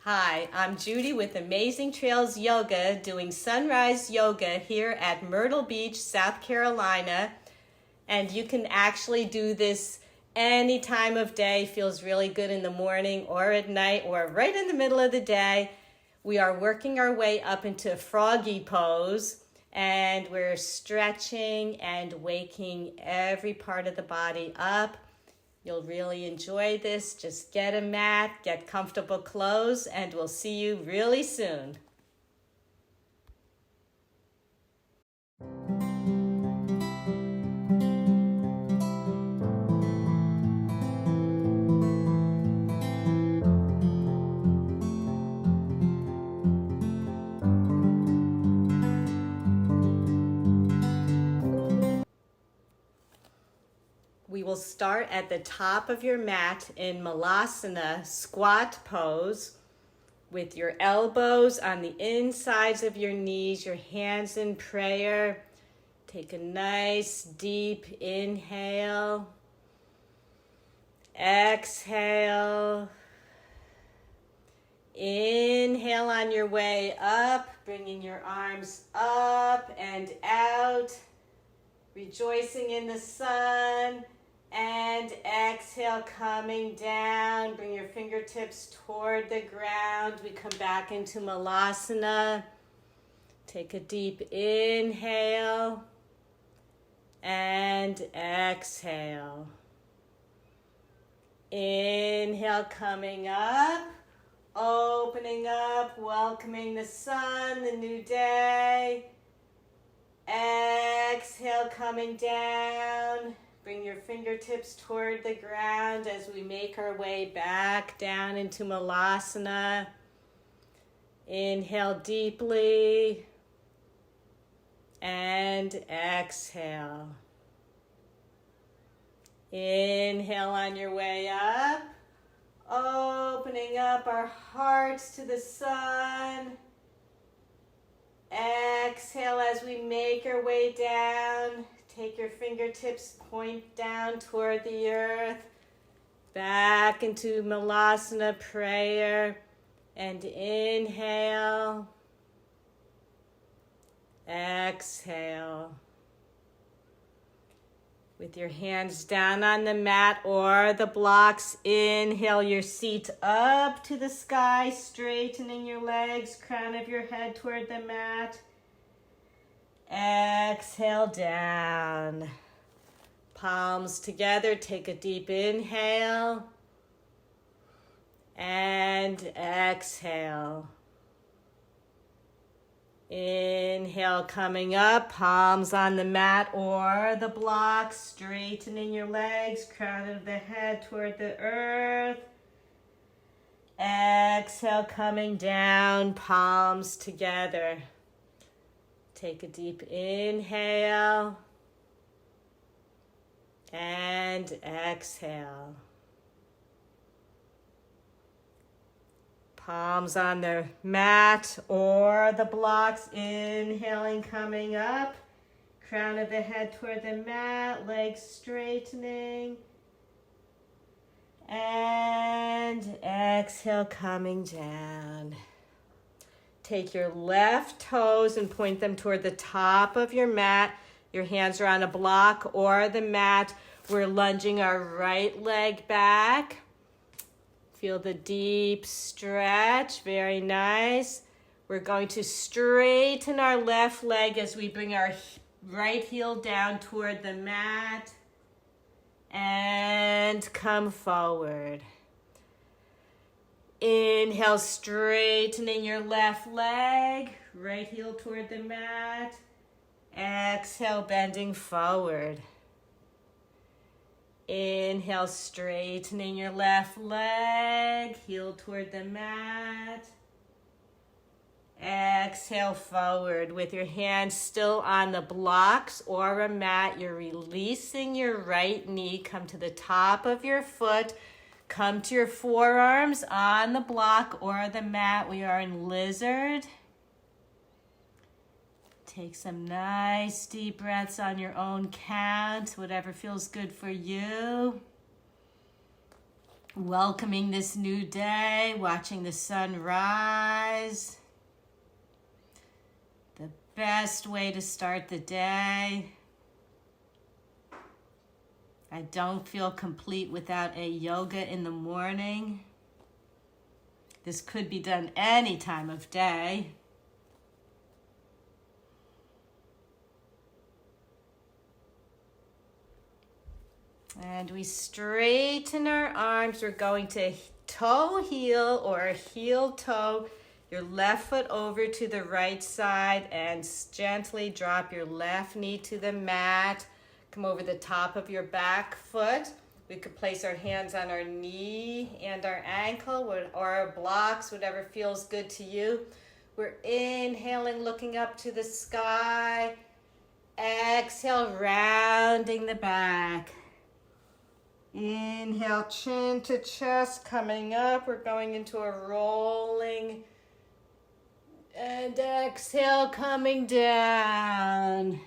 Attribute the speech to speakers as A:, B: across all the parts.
A: Hi, I'm Judy with Amazing Trails Yoga doing sunrise yoga here at Myrtle Beach, South Carolina. And you can actually do this any time of day. Feels really good in the morning or at night or right in the middle of the day. We are working our way up into froggy pose and we're stretching and waking every part of the body up. You'll really enjoy this. Just get a mat, get comfortable clothes, and we'll see you really soon. We will start at the top of your mat in Malasana squat pose with your elbows on the insides of your knees, your hands in prayer. Take a nice deep inhale. Exhale. Inhale on your way up, bringing your arms up and out, rejoicing in the sun. And exhale, coming down. Bring your fingertips toward the ground. We come back into Malasana. Take a deep inhale and exhale. Inhale, coming up, opening up, welcoming the sun, the new day. Exhale, coming down. Bring your fingertips toward the ground as we make our way back down into Malasana. Inhale deeply and exhale. Inhale on your way up, opening up our hearts to the sun. Exhale as we make our way down. Take your fingertips, point down toward the earth, back into Malasana prayer, and inhale, exhale. With your hands down on the mat or the blocks, inhale your seat up to the sky, straightening your legs, crown of your head toward the mat. Exhale down. Palms together. Take a deep inhale. And exhale. Inhale coming up. Palms on the mat or the blocks. Straightening your legs. Crown of the head toward the earth. Exhale coming down. Palms together. Take a deep inhale and exhale. Palms on the mat or the blocks, inhaling, coming up. Crown of the head toward the mat, legs straightening. And exhale, coming down. Take your left toes and point them toward the top of your mat. Your hands are on a block or the mat. We're lunging our right leg back. Feel the deep stretch. Very nice. We're going to straighten our left leg as we bring our right heel down toward the mat. And come forward. Inhale, straightening your left leg, right heel toward the mat. Exhale, bending forward. Inhale, straightening your left leg, heel toward the mat. Exhale, forward with your hands still on the blocks or a mat. You're releasing your right knee. Come to the top of your foot. Come to your forearms on the block or the mat. We are in lizard. Take some nice deep breaths on your own count, whatever feels good for you. welcoming this new day, watching the sun rise. The best way to start the day. I don't feel complete without a yoga in the morning. This could be done any time of day. And we straighten our arms. We're going to toe heel or heel toe your left foot over to the right side and gently drop your left knee to the mat. Come over the top of your back foot. We could place our hands on our knee and our ankle or our blocks, whatever feels good to you. We're inhaling, looking up to the sky. Exhale, rounding the back. Inhale, chin to chest, coming up. We're going into a rolling. And exhale, coming down.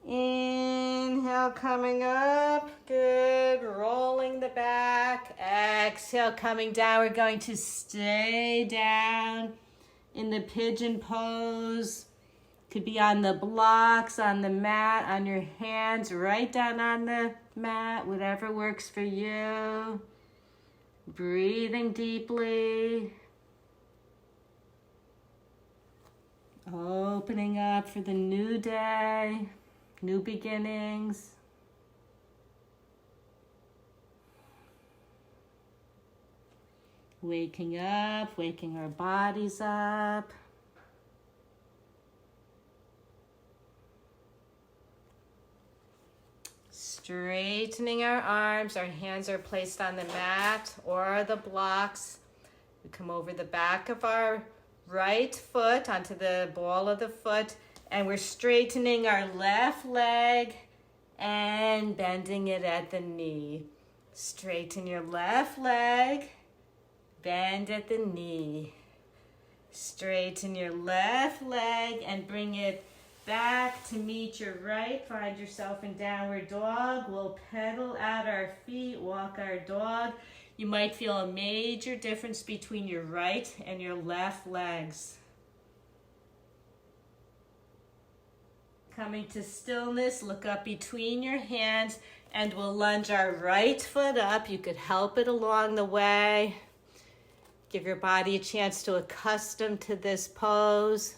A: Inhale, coming up. Good. Rolling the back. Exhale, coming down. We're going to stay down in the pigeon pose. Could be on the blocks, on the mat, on your hands, right down on the mat, whatever works for you. Breathing deeply. Opening up for the new day, new beginnings. Waking up, waking our bodies up. Straightening our arms, our hands are placed on the mat or the blocks. We come over the back of our right foot onto the ball of the foot, and we're straightening our left leg and bending it at the knee. Straighten your left leg, bend at the knee. Straighten your left leg and bring it back to meet your right. Find yourself in downward dog. We'll pedal out our feet, walk our dog. You might feel a major difference between your right and your left legs. Coming to stillness, look up between your hands and we'll lunge our right foot up. You could help it along the way. Give your body a chance to accustom to this pose.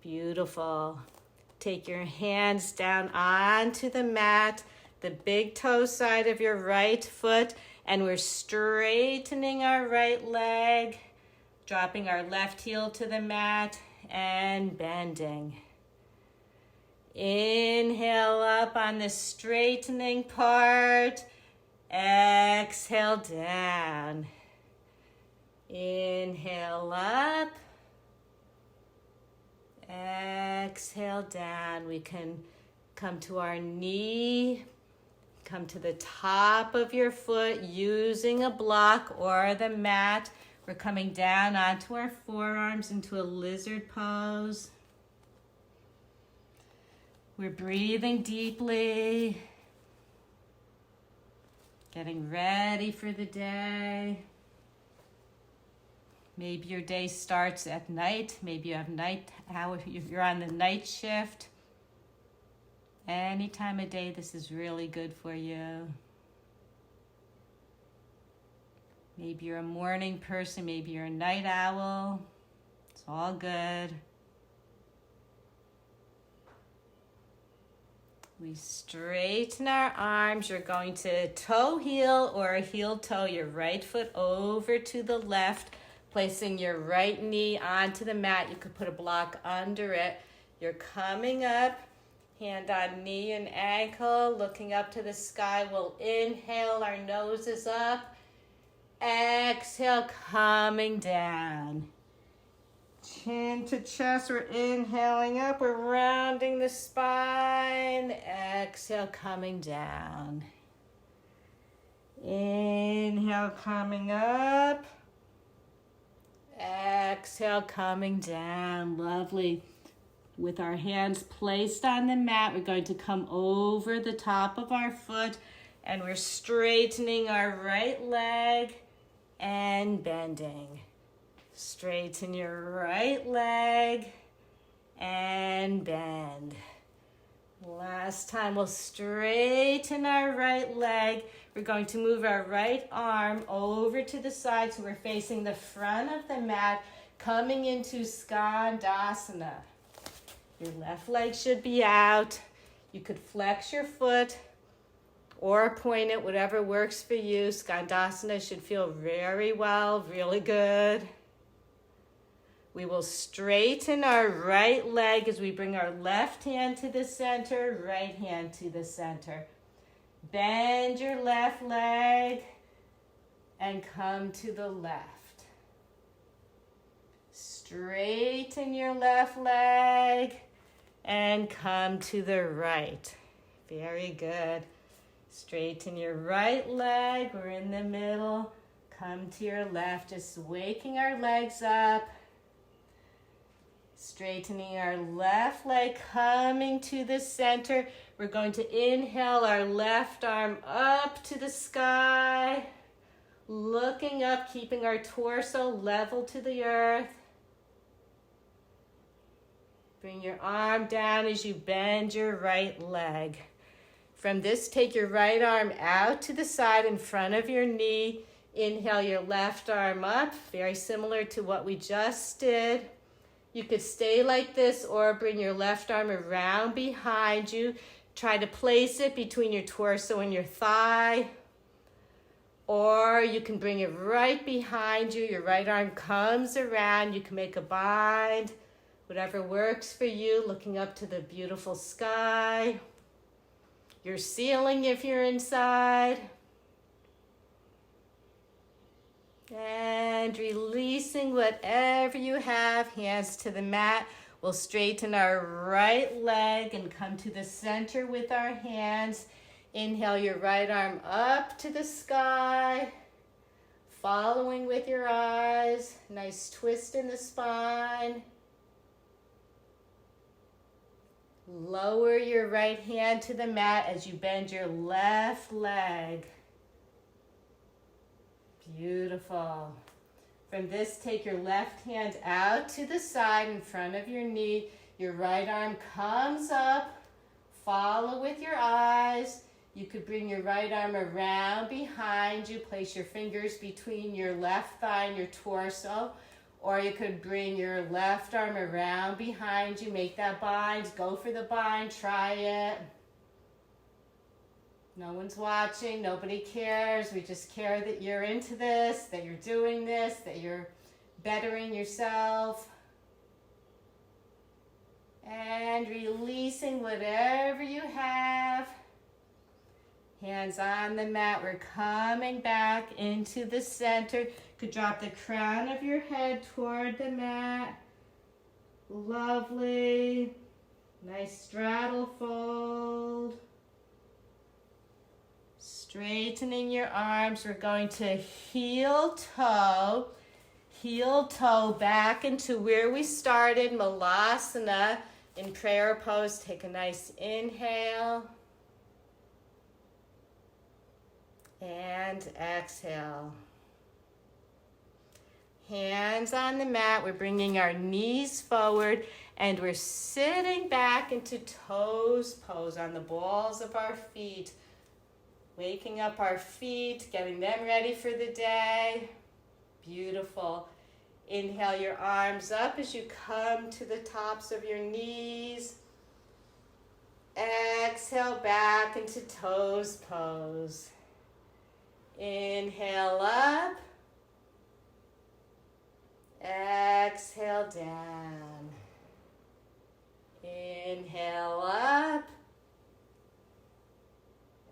A: Beautiful. Take your hands down onto the mat, the big toe side of your right foot, and we're straightening our right leg, dropping our left heel to the mat, and bending. Inhale up on the straightening part. Exhale down. Inhale up. Exhale down. We can come to our knee, come to the top of your foot using a block or the mat. We're coming down onto our forearms into a lizard pose. We're breathing deeply, getting ready for the day. Maybe your day starts at night. Maybe you have you're on the night shift. Any time of day, this is really good for you. Maybe you're a morning person. Maybe you're a night owl. It's all good. We straighten our arms. You're going to toe heel or heel toe your right foot over to the left, placing your right knee onto the mat. You could put a block under it. You're coming up, hand on knee and ankle, looking up to the sky. We'll inhale, our nose is up. Exhale, coming down. Chin to chest, we're inhaling up, we're rounding the spine. Exhale, coming down. Inhale, coming up. Exhale, coming down. Lovely. With our hands placed on the mat, we're going to come over the top of our foot And we're straightening our right leg and bending. Straighten your right leg and bend. Last time, we'll straighten our right leg. We're going to move our right arm over to the side so we're facing the front of the mat, coming into Skandasana. Your left leg should be out. You could flex your foot or point it, whatever works for you. Skandasana should feel very well, really good. We will straighten our right leg as we bring our left hand to the center, right hand to the center. Bend your left leg and come to the left. Straighten your left leg and come to the right. Very good. Straighten your right leg. We're in the middle. Come to your left, just waking our legs up. Straightening our left leg, coming to the center. We're going to inhale our left arm up to the sky. Looking up, keeping our torso level to the earth. Bring your arm down as you bend your right leg. From this, take your right arm out to the side in front of your knee. Inhale your left arm up, very similar to what we just did. You could stay like this or bring your left arm around behind you. Try to place it between your torso and your thigh. Or you can bring it right behind you. Your right arm comes around. You can make a bind. Whatever works for you, looking up to the beautiful sky. Your ceiling if you're inside. And releasing whatever you have, hands to the mat. We'll straighten our right leg and come to the center with our hands. Inhale your right arm up to the sky. Following with your eyes. Nice twist in the spine. Lower your right hand to the mat as you bend your left leg. Beautiful. From this, take your left hand out to the side in front of your knee. Your right arm comes up. Follow with your eyes. You could bring your right arm around behind you. Place your fingers between your left thigh and your torso. Or you could bring your left arm around behind you. Make that bind. Go for the bind. Try it. No one's watching, nobody cares. We just care that you're into this, that you're doing this, that you're bettering yourself. And releasing whatever you have. Hands on the mat. We're coming back into the center. You could drop the crown of your head toward the mat. Lovely. Nice straddle fold. Straightening your arms. We're going to heel toe back into where we started, Malasana. In prayer pose, take a nice inhale and exhale. Hands on the mat. We're bringing our knees forward and we're sitting back into toes pose on the balls of our feet. Waking up our feet, getting them ready for the day. Beautiful. Inhale your arms up as you come to the tops of your knees. Exhale back into toes pose. Inhale up. Exhale down. Inhale up.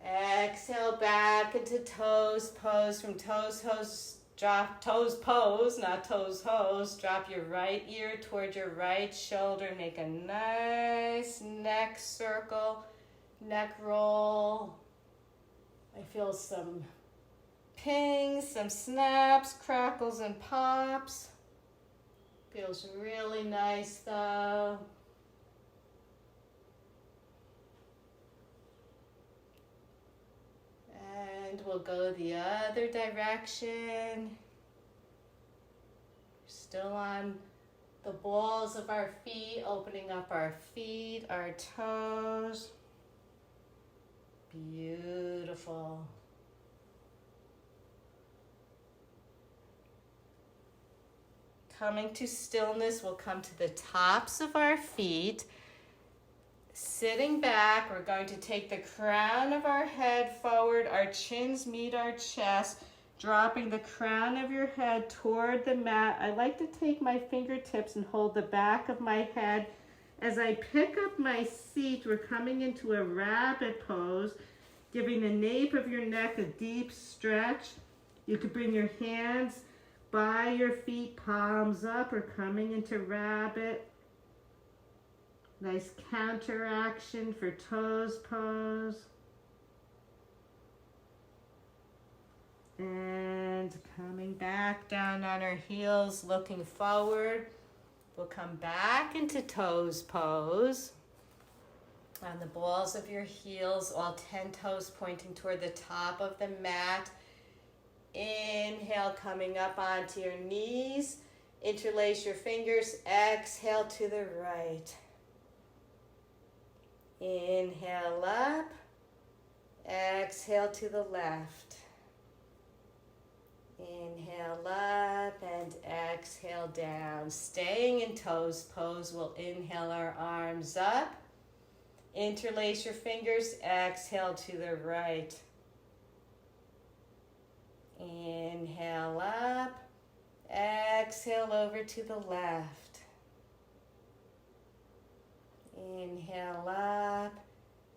A: Exhale back into toes pose. From toes pose, drop toes pose, not toes hose. Drop your right ear toward your right shoulder. Make a nice neck circle, neck roll. I feel some pings, some snaps, crackles, and pops. Feels really nice though. And we'll go the other direction. Still on the balls of our feet, opening up our feet, our toes. Beautiful. Coming to stillness, we'll come to the tops of our feet. Sitting back, we're going to take the crown of our head forward, our chins meet our chest, dropping the crown of your head toward the mat. I like to take my fingertips and hold the back of my head. As I pick up my seat, we're coming into a rabbit pose, giving the nape of your neck a deep stretch. You could bring your hands by your feet, palms up, or coming into rabbit. Nice counteraction for toes pose. And coming back down on our heels, looking forward. We'll come back into toes pose. On the balls of your heels, all 10 toes pointing toward the top of the mat. Inhale, coming up onto your knees. Interlace your fingers. Exhale to the right. Inhale up. Exhale to the left. Inhale up and exhale down. Staying in toes pose, we'll inhale our arms up. Interlace your fingers. Exhale to the right. Inhale up. Exhale over to the left. Inhale up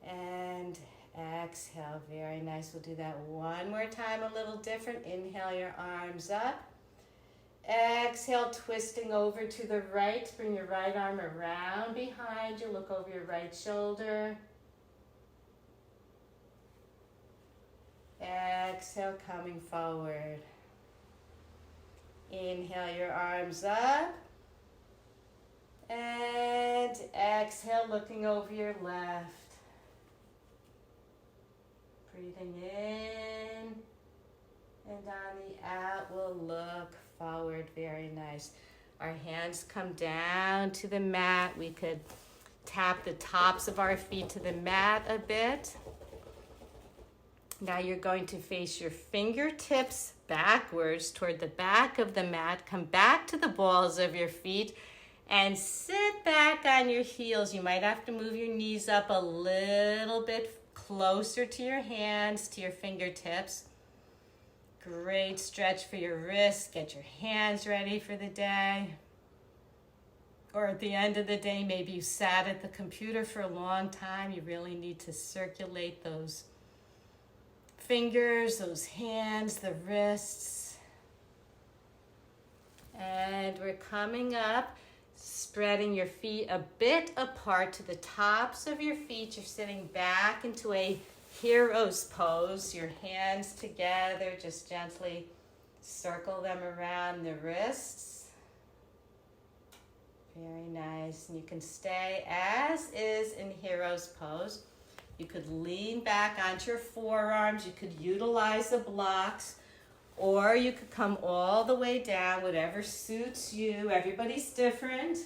A: and exhale. Very nice. We'll do that one more time, a little different. Inhale your arms up. Exhale, twisting over to the right. Bring your right arm around behind you. Look over your right shoulder. Exhale, coming forward. Inhale your arms up. And exhale, looking over your left. Breathing in. And on the out, we'll look forward. Very nice. Our hands come down to the mat. We could tap the tops of our feet to the mat a bit. Now you're going to face your fingertips backwards toward the back of the mat. Come back to the balls of your feet and sit back on your heels. You might have to move your knees up a little bit closer to your hands, to your fingertips. Great stretch for your wrists. Get your hands ready for the day. Or at the end of the day, maybe you sat at the computer for a long time. You really need to circulate those fingers, those hands, the wrists. And we're coming up, spreading your feet a bit apart to the tops of your feet. You're sitting back into a hero's pose. Your hands together, just gently circle them around the wrists. Very nice. And you can stay as is in hero's pose. You could lean back onto your forearms. You could utilize the blocks, or you could come all the way down, whatever suits you. Everybody's different.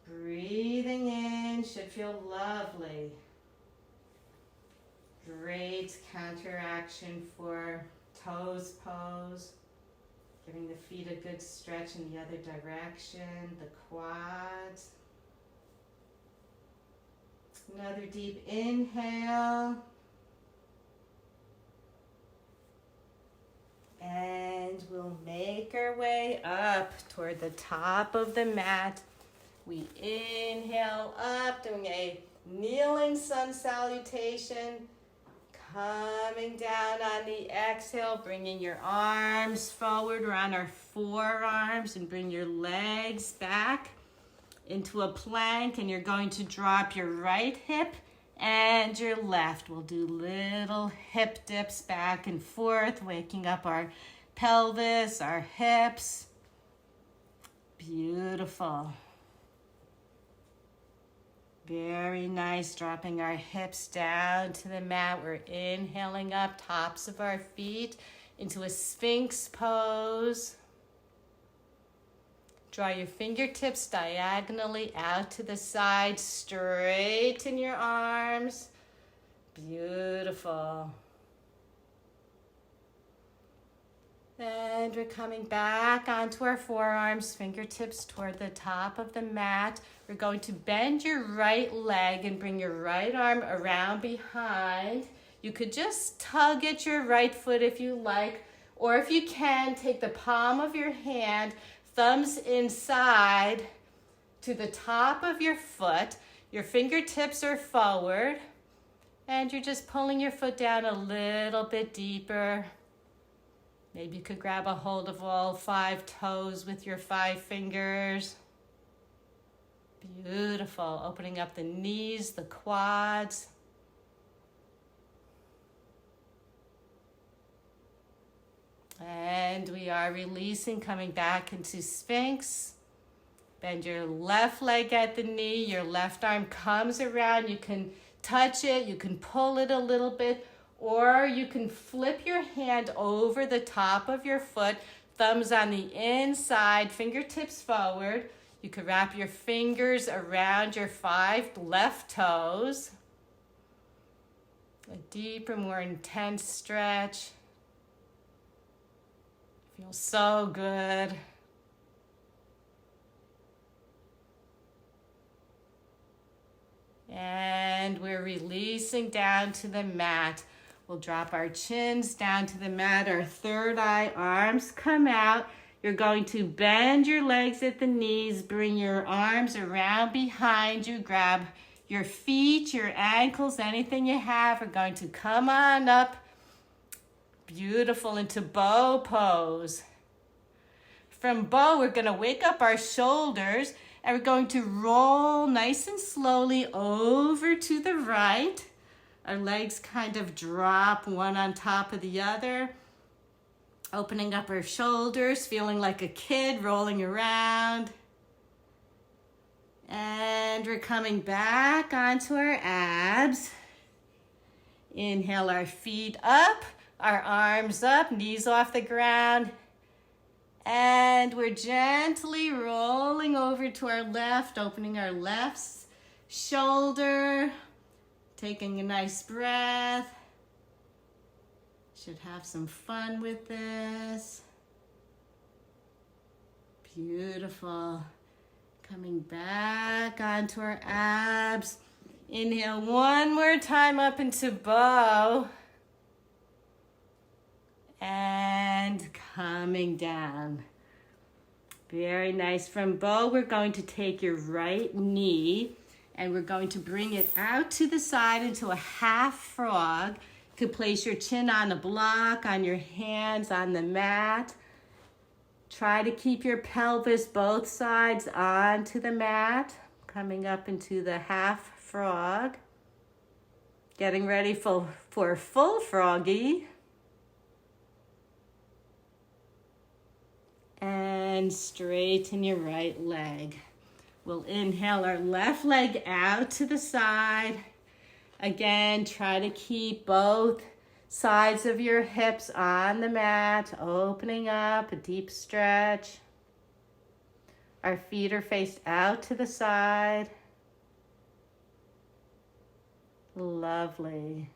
A: Breathing in should feel lovely. Great counteraction for toes pose. Giving the feet a good stretch in the other direction, the quads. Another deep inhale. And we'll make our way up toward the top of the mat. We inhale up, doing a kneeling sun salutation. Coming down on the exhale, bringing your arms forward. We're on our forearms, and bring your legs back into a plank, and you're going to drop your right hip and your left. We'll do little hip dips back and forth, waking up our pelvis, our hips. Beautiful. Very nice, dropping our hips down to the mat. We're inhaling up, tops of our feet into a Sphinx pose. Draw your fingertips diagonally out to the side, straighten your arms. Beautiful. And we're coming back onto our forearms, fingertips toward the top of the mat. We're going to bend your right leg and bring your right arm around behind. You could just tug at your right foot if you like, or if you can, take the palm of your hand, thumbs inside to the top of your foot. Your fingertips are forward, and you're just pulling your foot down a little bit deeper. Maybe you could grab a hold of all 5 toes with your 5 fingers. Beautiful. Opening up the knees, the quads. And we are releasing, coming back into Sphinx. Bend your left leg at the knee. Your left arm comes around. You can touch it. You can pull it a little bit. Or you can flip your hand over the top of your foot, thumbs on the inside, fingertips forward. You could wrap your fingers around your 5 left toes. A deeper, more intense stretch. Feels so good. And we're releasing down to the mat. We'll drop our chins down to the mat, our third eye, arms come out. You're going to bend your legs at the knees, bring your arms around behind you, grab your feet, your ankles, anything you have are going to come on up. Beautiful, into bow pose. From bow, we're going to wake up our shoulders, and we're going to roll nice and slowly over to the right. Our legs kind of drop one on top of the other. Opening up our shoulders, feeling like a kid rolling around. And we're coming back onto our abs. Inhale our feet up, our arms up, knees off the ground. And we're gently rolling over to our left, opening our left shoulder. Taking a nice breath. Should have some fun with this. Beautiful. Coming back onto our abs. Inhale one more time up into bow. And coming down. Very nice. From bow, we're going to take your right knee and we're going to bring it out to the side into a half frog. You could place your chin on a block, on your hands, on the mat. Try to keep your pelvis both sides onto the mat. Coming up into the half frog. Getting ready for full froggy. And straighten your right leg. We'll inhale our left leg out to the side. Again, try to keep both sides of your hips on the mat, opening up, a deep stretch. Our feet are faced out to the side. Lovely.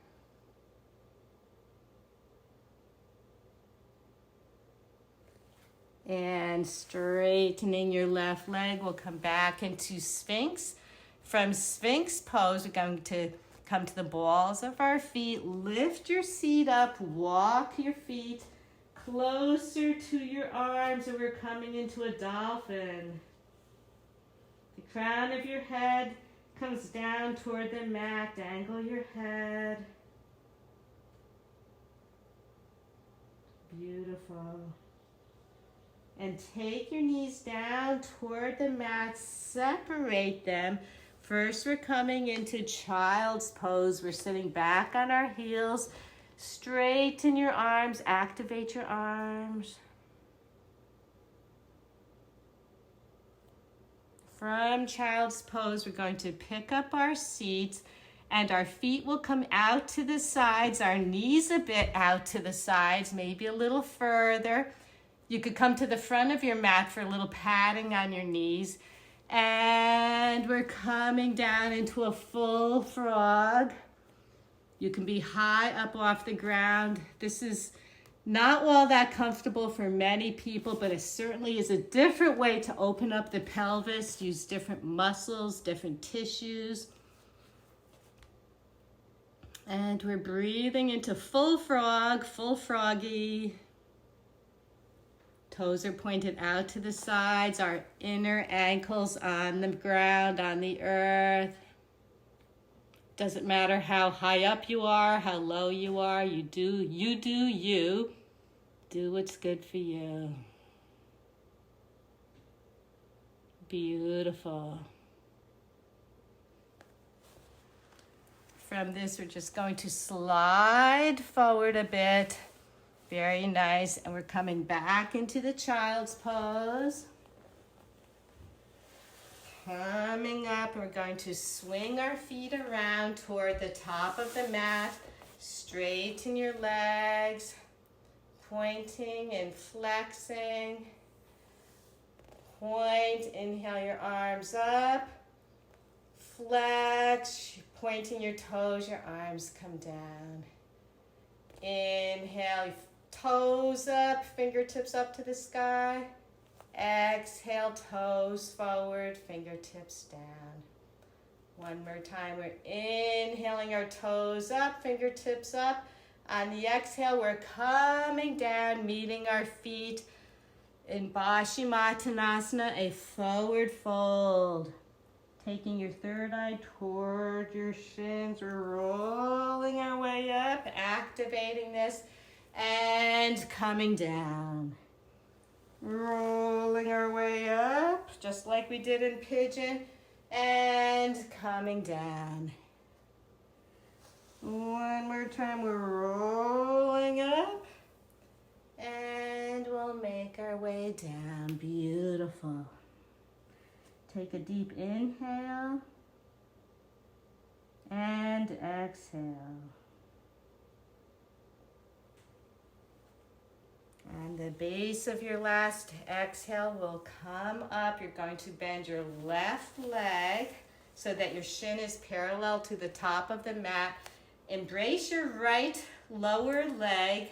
A: And straightening your left leg, we'll come back into Sphinx. From Sphinx pose, we're going to come to the balls of our feet. Lift your seat up, walk your feet closer to your arms, and we're coming into a dolphin. The crown of your head comes down toward the mat. Dangle your head. Beautiful. And take your knees down toward the mat, separate them. First, we're coming into child's pose. We're sitting back on our heels. Straighten your arms, activate your arms. from child's pose, we're going to pick up our seats and our feet will come out to the sides, our knees a bit out to the sides, maybe a little further. You could come to the front of your mat for a little padding on your knees. And we're coming down into a full frog. You can be high up off the ground. This is not all that comfortable for many people, but it certainly is a different way to open up the pelvis, use different muscles, different tissues. And we're breathing into full frog, full froggy. Toes are pointed out to the sides, our inner ankles on the ground, on the earth. Doesn't matter how high up you are, how low you are, you do you. Do what's good for you. Beautiful. From this, we're just going to slide forward a bit. Very nice. And we're coming back into the child's pose. Coming up, we're going to swing our feet around toward the top of the mat. Straighten your legs. Pointing and flexing. Point, inhale your arms up. Flex, pointing your toes, your arms come down. Inhale, toes up, fingertips up to the sky. Exhale, toes forward, fingertips down. One more time, we're inhaling our toes up, fingertips up. On the exhale, we're coming down, meeting our feet in Paschimottanasana, a forward fold. Taking your third eye toward your shins, we're rolling our way up, activating this, and coming down. Rolling our way up, just like we did in pigeon, and coming down. One more time, we're rolling up, and we'll make our way down. Beautiful. Take a deep inhale, and exhale. And the base of your last exhale will come up. You're going to bend your left leg so that your shin is parallel to the top of the mat. Embrace your right lower leg.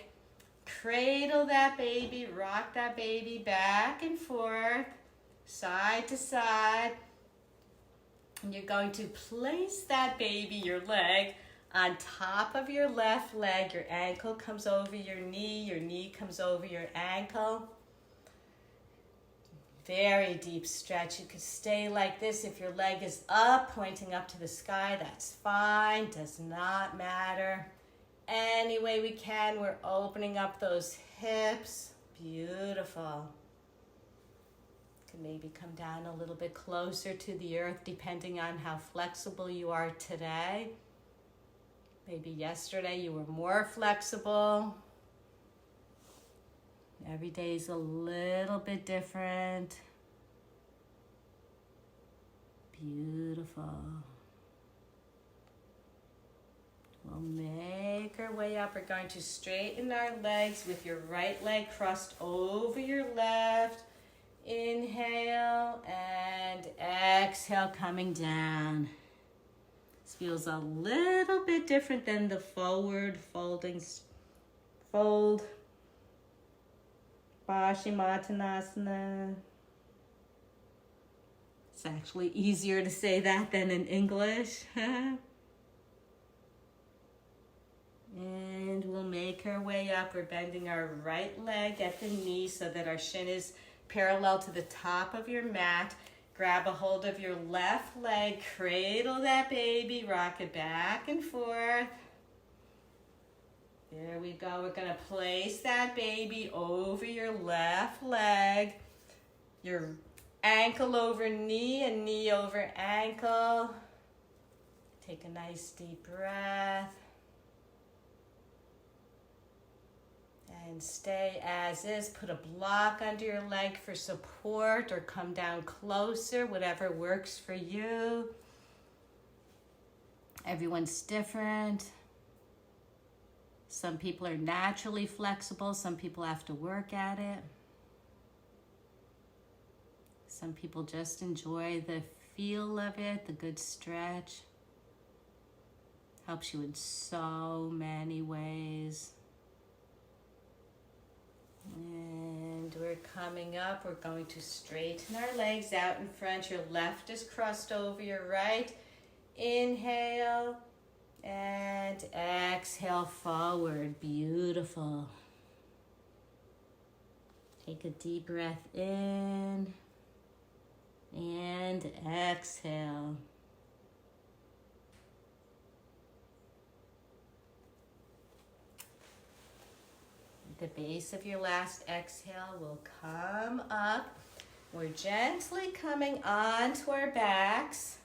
A: Cradle that baby, rock that baby back and forth, side to side. And you're going to place that baby, your leg, on top of your left leg. Your ankle comes over your knee comes over your ankle. Very deep stretch. You could stay like this. If your leg is up, pointing up to the sky, that's fine, does not matter. Any way we can, we're opening up those hips. Beautiful. Can maybe come down a little bit closer to the earth depending on how flexible you are today. Maybe yesterday you were more flexible. Every day is a little bit different. Beautiful. We'll make our way up. We're going to straighten our legs with your right leg crossed over your left. Inhale and exhale, coming down. This feels a little bit different than the forward folding fold. Paschimottanasana. It's actually easier to say that than in English. And we'll make our way up. We're bending our right leg at the knee so that our shin is parallel to the top of your mat. Grab a hold of your left leg, cradle that baby, rock it back and forth. There we go. We're going to place that baby over your left leg. Your ankle over knee and knee over ankle. Take a nice deep breath. And stay as is. Put a block under your leg for support or come down closer, whatever works for you. Everyone's different. Some people are naturally flexible. Some people have to work at it. Some people just enjoy the feel of it, the good stretch. Helps you in so many ways. And we're coming up. We're going to straighten our legs out in front. Your left is crossed over your right. Inhale and exhale forward. Beautiful. Take a deep breath in and exhale. The base of your last exhale will come up. We're gently coming onto our backs.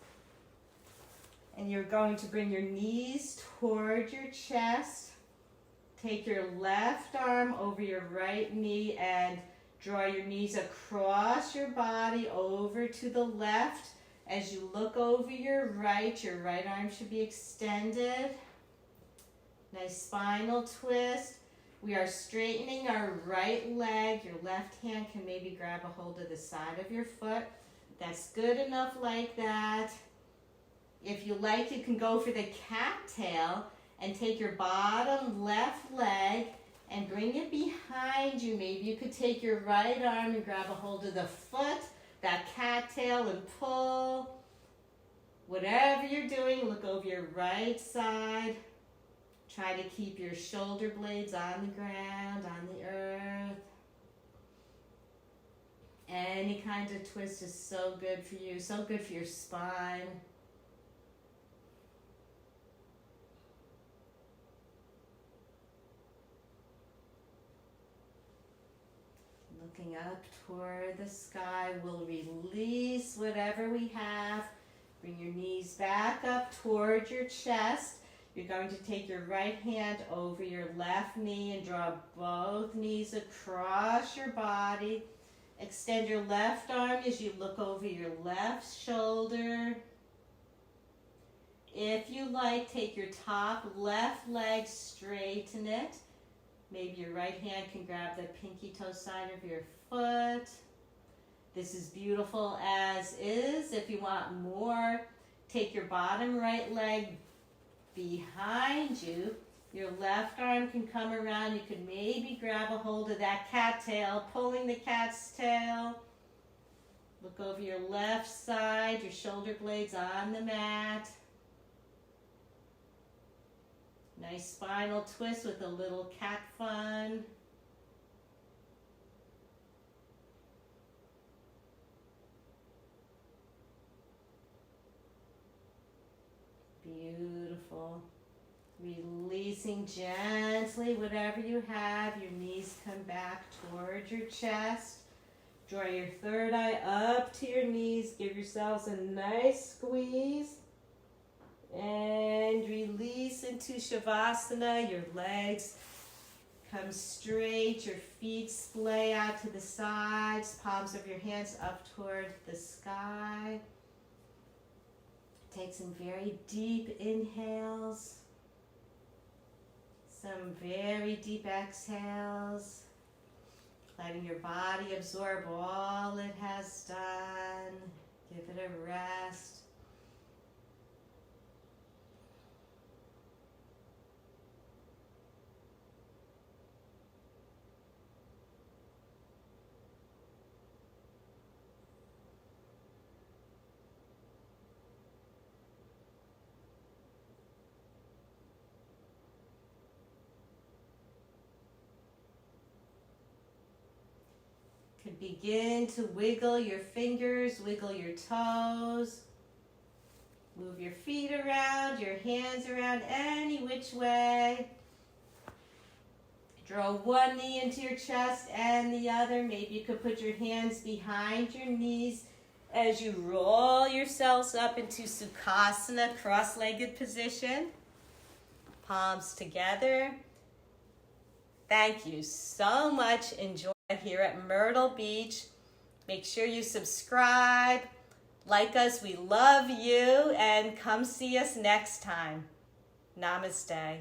A: And you're going to bring your knees toward your chest. Take your left arm over your right knee and draw your knees across your body over to the left. As you look over your right arm should be extended. Nice spinal twist. We are straightening our right leg. Your left hand can maybe grab a hold of the side of your foot. That's good enough like that. If you like, you can go for the cattail and take your bottom left leg and bring it behind you. Maybe you could take your right arm and grab a hold of the foot, that cattail, and pull. Whatever you're doing, look over your right side. Try to keep your shoulder blades on the ground, on the earth. Any kind of twist is so good for you, so good for your spine. Looking up toward the sky, we'll release whatever we have. Bring your knees back up toward your chest. You're going to take your right hand over your left knee and draw both knees across your body. Extend your left arm as you look over your left shoulder. If you like, take your top left leg, straighten it. Maybe your right hand can grab the pinky toe side of your foot. This is beautiful as is. If you want more, take your bottom right leg behind you. Your left arm can come around. You can maybe grab a hold of that cattail, pulling the cat's tail. Look over your left side, your shoulder blades on the mat. Nice spinal twist with a little cat fun. Beautiful. Releasing gently whatever you have. Your knees come back towards your chest. Draw your third eye up to your knees. Give yourselves a nice squeeze. And release into Shavasana. Your legs come straight. Your feet splay out to the sides. Palms of your hands up toward the sky. Take some very deep inhales. Some very deep exhales. Letting your body absorb all it has done. Give it a rest. Could begin to wiggle your fingers, wiggle your toes. Move your feet around, your hands around any which way. Draw one knee into your chest and the other. Maybe you could put your hands behind your knees as you roll yourselves up into Sukhasana, cross-legged position. Palms together. Thank you so much. Enjoy it here at Myrtle Beach. Make sure you subscribe, like us. We love you, and come see us next time. Namaste.